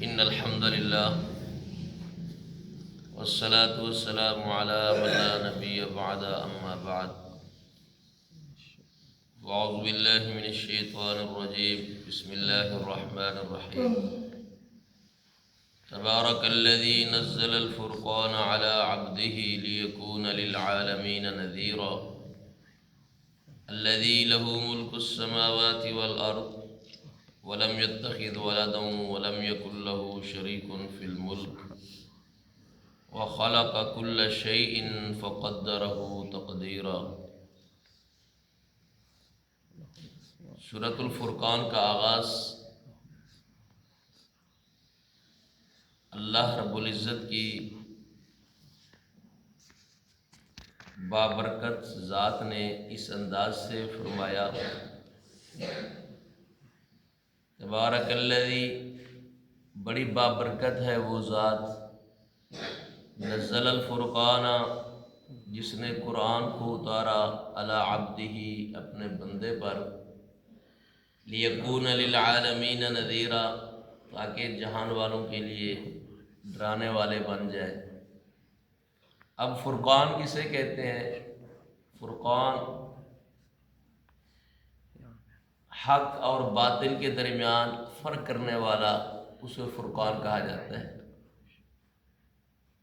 إن الحمد لله والصلاة والسلام على من لا نبي بعد أما بعد وأعوذ بالله من الشيطان الرجيم بسم الله الرحمن الرحيم تبارك الذي نزل الفرقان على عبده ليكون للعالمين نذيرا الذي له ملك السماوات والأرض ولم يتخذ ولدا ولم يكن له شريك في الملك وخلق كل شيء فقدره تقديرا۔ سورۃ الفرقان کا آغاز اللہ رب العزت کی بابرکت ذات نے اس انداز سے فرمایا، تبارک الذی، بڑی بابرکت ہے وہ ذات، نزل الفرقان، جس نے قرآن کو اتارا، علی عبدہ، اپنے بندے پر، لیکون للعالمین نذیرا، تاکہ جہان والوں کے لیے ڈرانے والے بن جائے۔ اب فرقان کسے کہتے ہیں؟ فرقان حق اور باطل کے درمیان فرق کرنے والا، اسے فرقان کہا جاتا ہے۔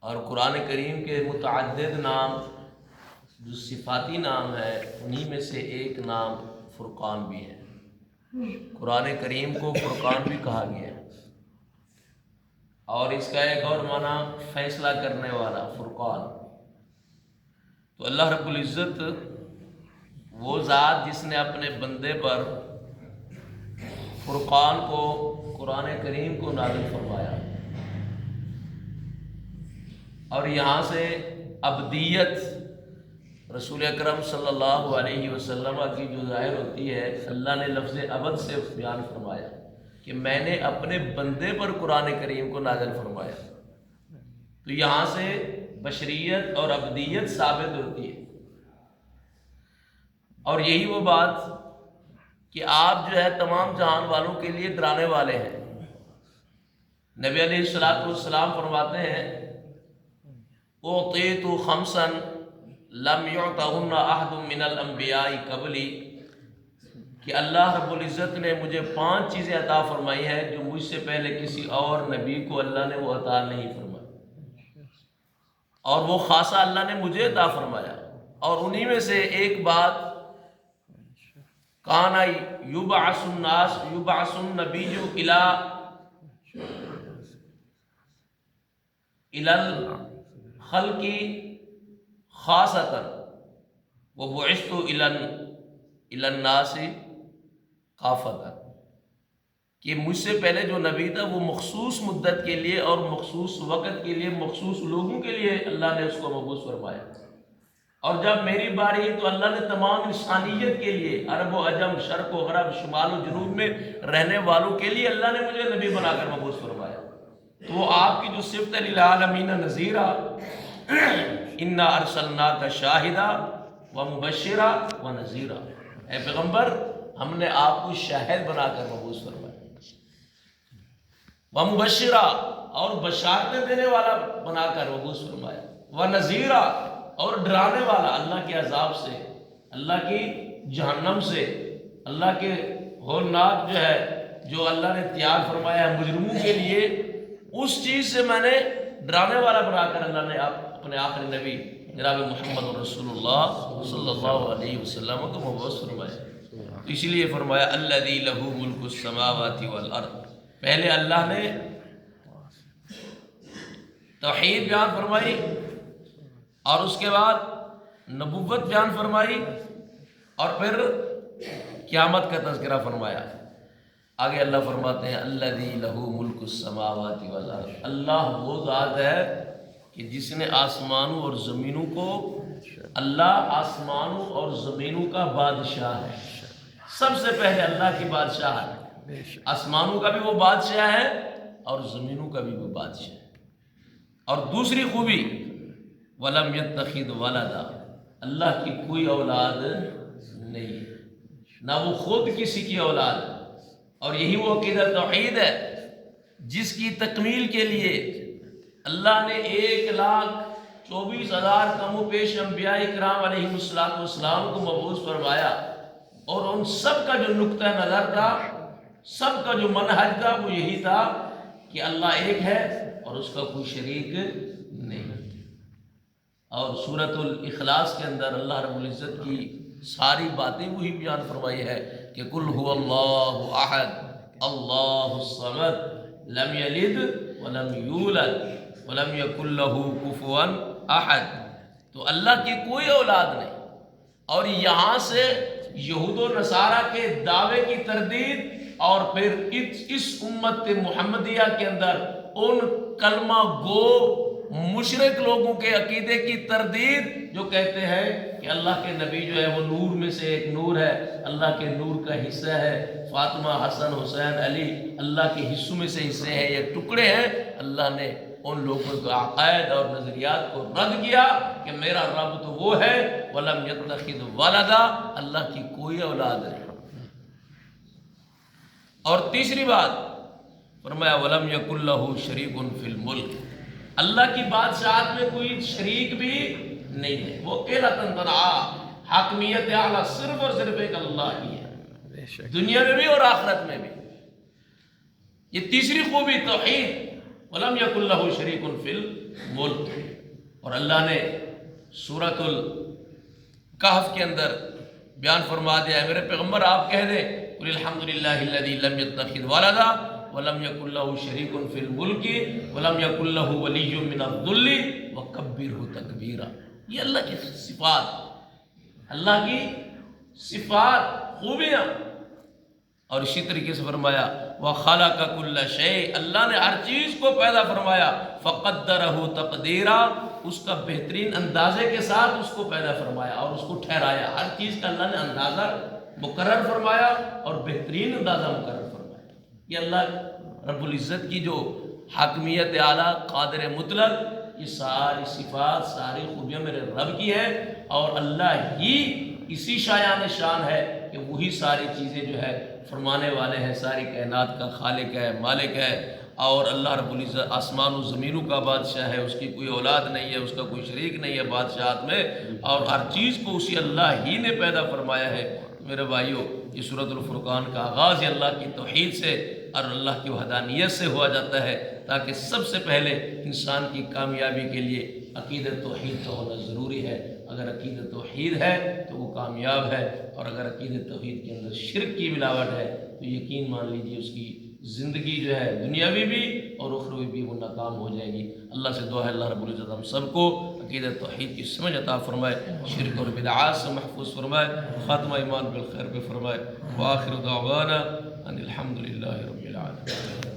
اور قرآن کریم کے متعدد نام جو صفاتی نام ہے، انہی میں سے ایک نام فرقان بھی ہے۔ قرآن کریم کو فرقان بھی کہا گیا ہے، اور اس کا ایک اور معنی فیصلہ کرنے والا، فرقان۔ تو اللہ رب العزت وہ ذات جس نے اپنے بندے پر فرقان کو، قرآن کریم کو نازل فرمایا، اور یہاں سے ابدیت رسول اکرم صلی اللہ علیہ وسلم کی جو ظاہر ہوتی ہے، اللہ نے لفظ ابد سے بیان فرمایا کہ میں نے اپنے بندے پر قرآن کریم کو نازل فرمایا۔ تو یہاں سے بشریت اور ابدیت ثابت ہوتی ہے، اور یہی وہ بات کہ آپ جو ہے تمام جہان والوں کے لیے ڈرانے والے ہیں۔ نبی علیہ الصلوۃ والسلام فرماتے ہیں، اعطیت خمسا لم یعطہن احد من الانبیاء قبلی، کہ اللہ رب العزت نے مجھے 5 چیزیں عطا فرمائی ہیں جو مجھ سے پہلے کسی اور نبی کو اللہ نے وہ عطا نہیں فرمائی، اور وہ خاصہ اللہ نے مجھے عطا فرمایا۔ اور انہی میں سے ایک بات، کانا یبعث الناس، یبعث النبی الی الخلق خاصۃ وبعثت الی الناس کافۃ، کہ مجھ سے پہلے جو نبی تھا وہ مخصوص مدت کے لیے اور مخصوص وقت کے لیے مخصوص لوگوں کے لیے اللہ نے اس کو مبعوث فرمایا، اور جب میری باری تو اللہ نے تمام انسانیت کے لیے، عرب و عجم، شرق و غرب، شمال و جنوب میں رہنے والوں کے لیے اللہ نے مجھے نبی بنا کر مبعوث فرمایا۔ تو وہ آپ کی جو صفت ہے للعالمین نذیرا، انا ارسلناک شاہدا ومبشرا ونذیرا، اے پیغمبر ہم نے آپ کو شاہد بنا کر مبعوث فرمایا، ومبشرا، اور بشارتیں دینے والا بنا کر مبعوث فرمایا، ونذیرا، اور ڈرانے والا اللہ کے عذاب سے، اللہ کی جہنم سے، اللہ کے ہولناک جو ہے، جو اللہ نے تیار فرمایا ہے مجرموں کے لیے، اس چیز سے میں نے ڈرانے والا بنا کر اللہ نے اپنے آخری نبی جناب محمد رسول اللہ صلی اللہ علیہ وسلم کو مبعوث فرمایا۔ تو اسی لیے فرمایا الذی لہ ملک السماوات والارض، پہلے اللہ نے توحید بیان فرمائی، اور اس کے بعد نبوت بیان فرمائی، اور پھر قیامت کا تذکرہ فرمایا۔ آگے اللہ فرماتے ہیں الذی لہ ملک السماوات والارض، اللہ وہ ذات ہے کہ جس نے آسمانوں اور زمینوں کو، اللہ آسمانوں اور زمینوں کا بادشاہ ہے، سب سے پہلے اللہ کی بادشاہ ہے، آسمانوں کا بھی وہ بادشاہ ہے اور زمینوں کا بھی وہ بادشاہ ہے۔ اور دوسری خوبی، وَلَمْ يَتَّخِذْ وَلَدًا، اللہ کی کوئی اولاد نہیں، نہ وہ خود کسی کی اولاد ہے، اور یہی وہ عقیدہ توحید ہے جس کی تکمیل کے لیے اللہ نے 1,24,000 کم و بیش انبیاء اکرام علیہ السلام کو مبعوث فرمایا، اور ان سب کا جو نقطہ نظر تھا، سب کا جو منہج تھا، وہ یہی تھا کہ اللہ ایک ہے اور اس کا کوئی شریک نہیں۔ اور سورۃ الاخلاص کے اندر اللہ رب العزت کی ساری باتیں وہی بیان فرمائی ہے کہ قل هو اللہ احد اللہ الصمد لم یلد ولم یولد ولم یکن له کفوا احد۔ تو اللہ کی کوئی اولاد نہیں، اور یہاں سے یہود و نصارہ کے دعوے کی تردید، اور پھر اس امت محمدیہ کے اندر ان کلمہ گو مشرک لوگوں کے عقیدے کی تردید جو کہتے ہیں کہ اللہ کے نبی جو ہے وہ نور میں سے ایک نور ہے، اللہ کے نور کا حصہ ہے، فاطمہ، حسن، حسین، علی اللہ کے حصوں میں سے حصے ہیں، یہ ٹکڑے ہیں۔ اللہ نے ان لوگوں کے عقائد اور نظریات کو رد کیا کہ میرا رب تو وہ ہے وَلَمْ يَتَّخِذْ وَلَدًا، اللہ کی کوئی اولاد نہیں۔ اور تیسری بات فرمایا وَلَمْ يَكُنْ لَهُ شَرِيكٌ فِي الْمُلْكِ، اللہ کی بادشاہت میں کوئی شریک بھی نہیں ہے، وہ اکیلا تنہا، حاکمیت اعلیٰ صرف اور صرف ایک اللہ کی ہے، دنیا میں بھی اور آخرت میں بھی۔ یہ تیسری خوبی توحید، وَلَمْ يَكُنْ لَهُ شَرِيكٌ فِي الْمُلْكِ۔ اور اللہ نے سورۃ الکہف کے اندر بیان فرما دیا ہے، میرے پیغمبر آپ کہہ دیں قُلِ الْحَمْدُ لِلَّهِ الَّذِي لَمْ يَتَّخِذْ وَلَدًا وَلَمْ يَكُنْ لَهُ شَرِيكٌ فِي الْمُلْكِ وَلَمْ يَكُنْ لَهُ وَلِيٌّ مِّنَ الذُّلِّ وَكَبِّرْهُ تَكْبِيرًا۔ یہ اللہ کی صفات، اللہ کی صفات، خوبیاں۔ اور اسی طریقے سے فرمایا وَخَلَقَ كُلَّ شَيْءٍ، اللہ نے ہر چیز کو پیدا فرمایا، فَقَدَّرَهُ تَقْدِيرًا، اس کا بہترین اندازے کے ساتھ اس کو پیدا فرمایا اور اس کو ٹھہرایا۔ ہر چیز کا اللہ نے اندازہ مقرر فرمایا اور بہترین اندازہ مقرر فرمایا۔ یہ اللہ رب العزت کی جو حاکمیت اعلیٰ، قادر مطلق، یہ ساری صفات، ساری خوبیاں میرے رب کی ہے، اور اللہ ہی اسی شایان شان ہے کہ وہی ساری چیزیں جو ہے فرمانے والے ہیں، ساری کائنات کا خالق ہے، مالک ہے۔ اور اللہ رب العزت آسمان و زمینوں کا بادشاہ ہے، اس کی کوئی اولاد نہیں ہے، اس کا کوئی شریک نہیں ہے بادشاہت میں، اور ہر چیز کو اسی اللہ ہی نے پیدا فرمایا ہے۔ میرے بھائیو، یہ سورۃ الفرقان کا آغاز ہی اللہ کی توحید سے اور اللہ کی وحدانیت سے ہوا جاتا ہے، تاکہ سب سے پہلے انسان کی کامیابی کے لیے عقیدت توحید کا ہونا ضروری ہے۔ اگر عقیدت توحید ہے تو وہ کامیاب ہے، اور اگر عقیدت توحید کے اندر شرک کی ملاوٹ ہے تو یقین مان لیجیے اس کی زندگی جو ہے دنیاوی بھی اور اخروی بھی وہ ناکام ہو جائے گی۔ اللہ سے دعا ہے اللہ رب العزت ہم سب کو عقیدت توحید کی سمجھ عطا فرمائے، شرک اور بدعات سے محفوظ فرمائے، خاتمہ ایمان بالخیر پہ فرمائے۔ وآخر دعوانا ان الحمد للہ رب العالمین۔